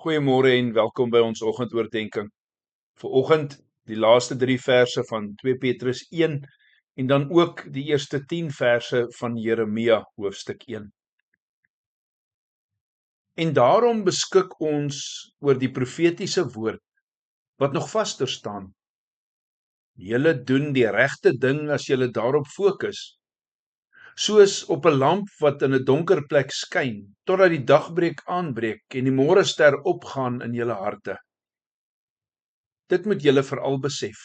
Goeiemôre en welkom by ons oggendoordenkings. Vanoggend die laaste 3 verse van 2 Petrus 1 en dan ook die eerste 10 verse van Jeremia hoofstuk 1. En daarom beskik ons oor die profetiese woord wat nog vaster staan. Julle doen die regte ding as julle daarop fokus. Soos op 'n lamp wat in 'n donker plek skyn, totdat die dagbreek aanbreek en die môrester opgaan in julle harte. Dit moet julle veral besef.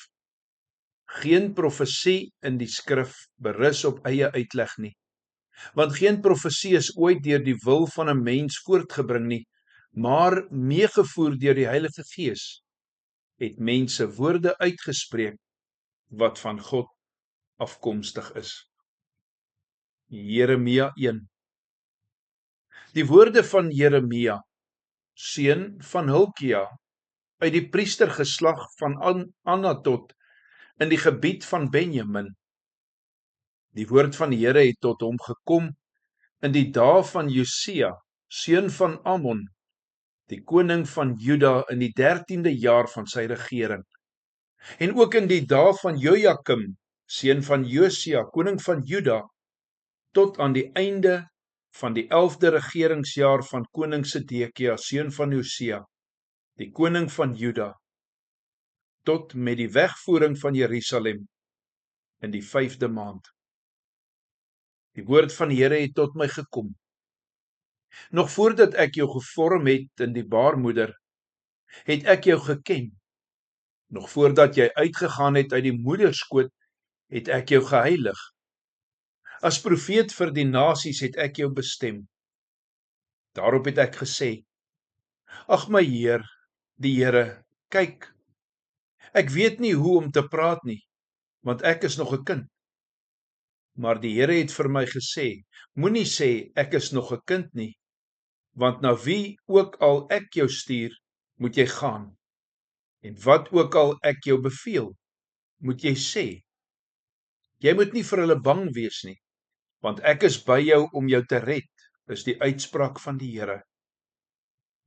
Geen profesie in die skrif berus op eie uitleg nie, want geen profesie is ooit deur die wil van 'n mens voortgebring nie, maar meegevoer deur die Heilige Gees, het mense woorde uitgespreek wat van God afkomstig is. Jeremia 1. Die woorde van Jeremia, seun van Hilkia, uit die priestergeslag van Anatot in die gebied van Benjamin. Die woord van die Here het tot hom gekom in die dae van Josia, seun van Amon, die koning van Juda in die 13de jaar van sy regering. En ook in die dae van Jojakim, seun van Josia, koning van Juda, tot aan die einde van die 11de regeringsjaar van koning Sedekia, seun van Josia, die koning van Juda, tot met die wegvoering van Jerusalem in die 5de maand. Die woord van die Here het tot my gekom. Nog voordat ek jou gevorm het in die baarmoeder, het ek jou geken. Nog voordat jy uitgegaan het uit die moederskoot, het ek jou geheilig. As profeet vir die nasies het ek jou bestem. Daarop het ek gesê: Ag my Heer, die Here, kyk, ek weet nie hoe om te praat nie, want ek is nog 'n kind. Maar die Here het vir my gesê: Moenie sê ek is nog 'n kind nie, want na wie ook al ek jou stuur, moet jy gaan. En wat ook al ek jou beveel, moet jy sê. Jy moet nie vir hulle bang wees nie, want ek is by jou om jou te red, is die uitspraak van die Here.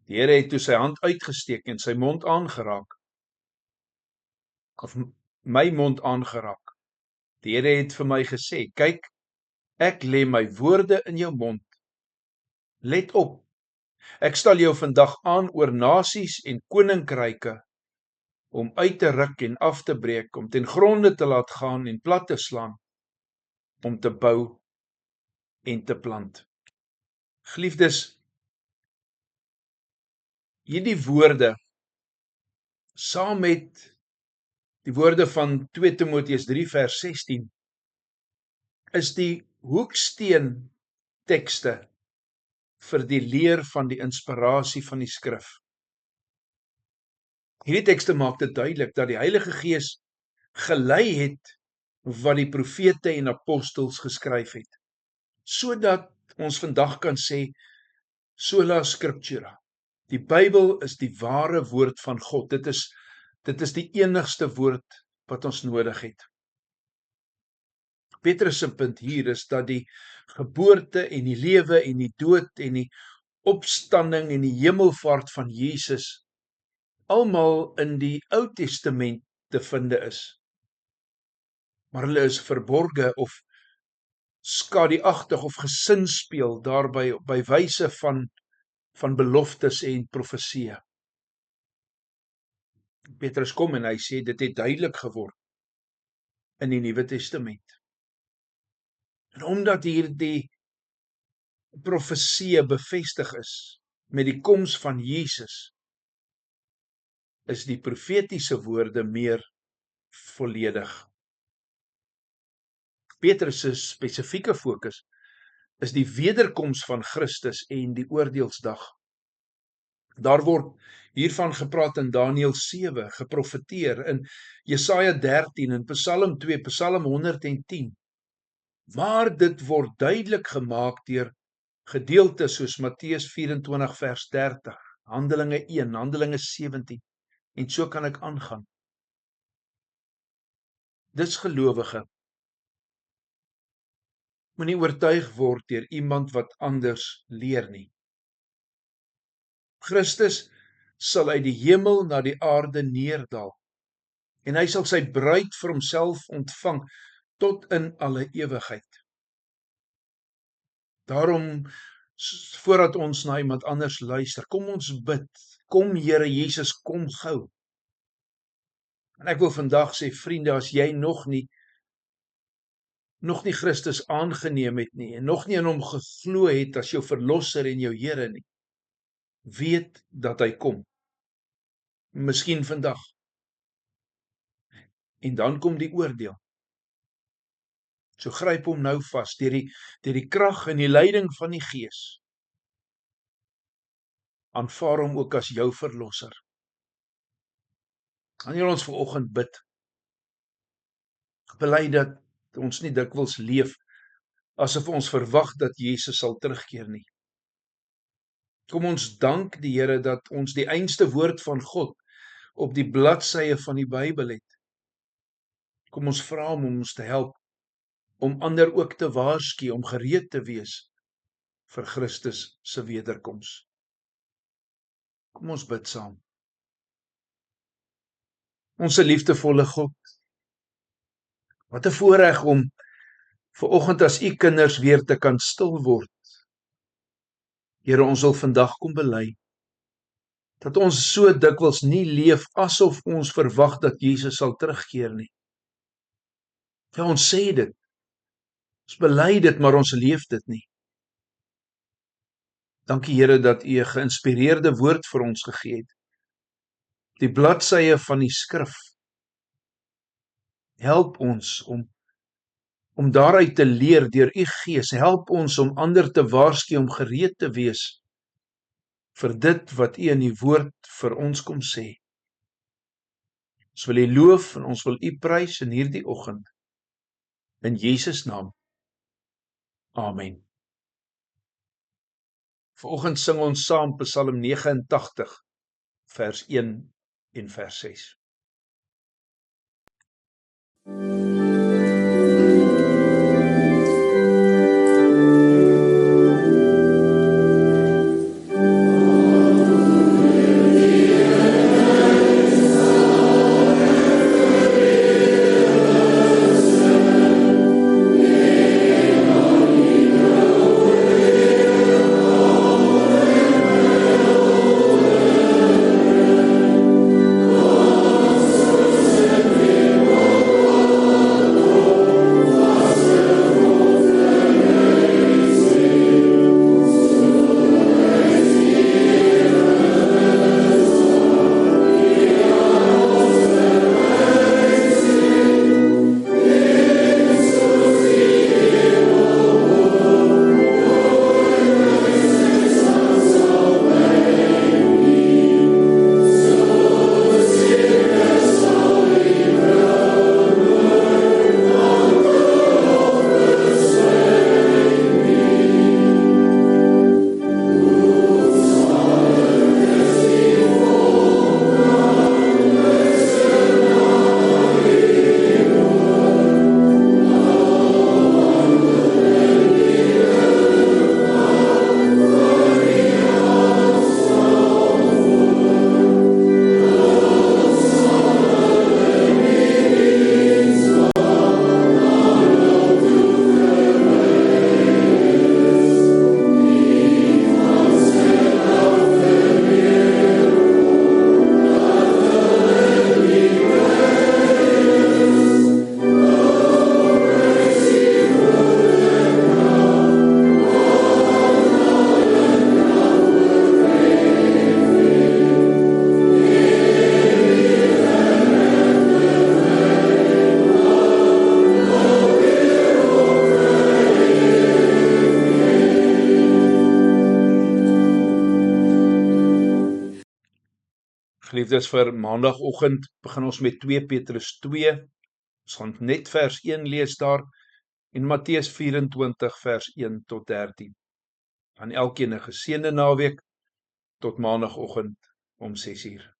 Die Here het toe sy hand uitgesteek en sy mond aangeraak, of my mond aangeraak. Die Here het vir my gesê: Kyk, ek lê my woorde in jou mond. Let op, ek stel jou vandag aan oor nasies en koninkryke, om uit te ruk en af te breek, om ten gronde te laat gaan en plat te slaan, om te bou en te plant. Geliefdes, hierdie woorde, saam met die woorde van 2 Timoteus 3 vers 16, is die hoeksteen tekste vir die leer van die inspirasie van die skrif. Hierdie tekste maak dit duidelik dat die Heilige Gees gelei het wat die profete en apostels geskryf het, sodat ons vandag kan sê sola scriptura. Die Bybel is die ware woord van God. Dit is die enigste woord wat ons nodig het. Petrus se punt hier is dat die geboorte en die lewe en die dood en die opstanding en die hemelvaart van Jesus almal in die Ou Testament te vind is. Maar hulle is verborge of skadu-agtig of gesinspeel daarby by wyse van beloftes en profesieë. Petrus kom en hy sê dit het duidelik geword in die Nuwe Testament. En omdat hierdie profesieë bevestig is met die koms van Jesus, is die profetiese woorde meer volledig. Petrus se spesifieke fokus is die wederkoms van Christus en die oordeelsdag. Daar word hiervan gepraat in Daniël 7, geprofeteer in Jesaja 13, in Psalm 2, Psalm 110. Maar dit word duidelik gemaak deur gedeeltes soos Matteus 24 vers 30, Handelinge 1, Handelinge 17, en so kan ek aangaan. Dis gelowige. Moenie oortuig word deur iemand wat anders leer nie. Christus sal uit die hemel na die aarde neerdal, en hy sal sy bruid vir homself ontvang tot in alle ewigheid. Daarom, voordat ons na iemand anders luister, kom ons bid, kom Here Jesus, kom gou. En ek wil vandag sê, vriende, as jy nog nie Christus aangeneem het nie, en nog nie in hom geglo het as jou verlosser en jou Here nie, weet dat hy kom. Miskien vandag. En dan kom die oordeel. So gryp hom nou vas, deur die krag en die leiding van die Gees. Aanvaar hom ook as jou verlosser. Gaan jy ons vanoggend bid? Bely dat ons nie dikwels leef asof ons verwag dat Jesus sal terugkeer nie. Kom ons dank die Here dat ons die einste woord van God op die bladsye van die Bybel het. Kom ons vra hom om ons te help, om ander ook te waarsku, om gereed te wees vir Christus se wederkoms. Kom ons bid saam. Onse liefdevolle God, wat 'n voorreg om vanoggend as u kinders weer te kan stil word. Here, ons wil vandag kom bely dat ons so dikwels nie leef asof ons verwag dat Jesus sal terugkeer nie. Ja, ons sê dit. Ons bely dit, maar ons leef dit nie. Dankie Here dat u 'n geïnspireerde woord vir ons gegee het. Die bladsye van die skrif. Help ons om daaruit te leer deur u Gees. Help ons om ander te waarsku, om gereed te wees vir dit wat u in die woord vir ons kom sê. Ons wil u loof en ons wil u prys in hierdie oggend. In Jesus naam. Amen. Vanoggend sing ons saam Psalm 89, vers 1 en vers 6. Geliefdes, vir maandagoggend begin ons met 2 Petrus 2. Ons gaan net vers 1 lees daar en Matteus 24 vers 1 tot 13. Aan elkeen 'n geseënde naweek tot maandagoggend om 6:00.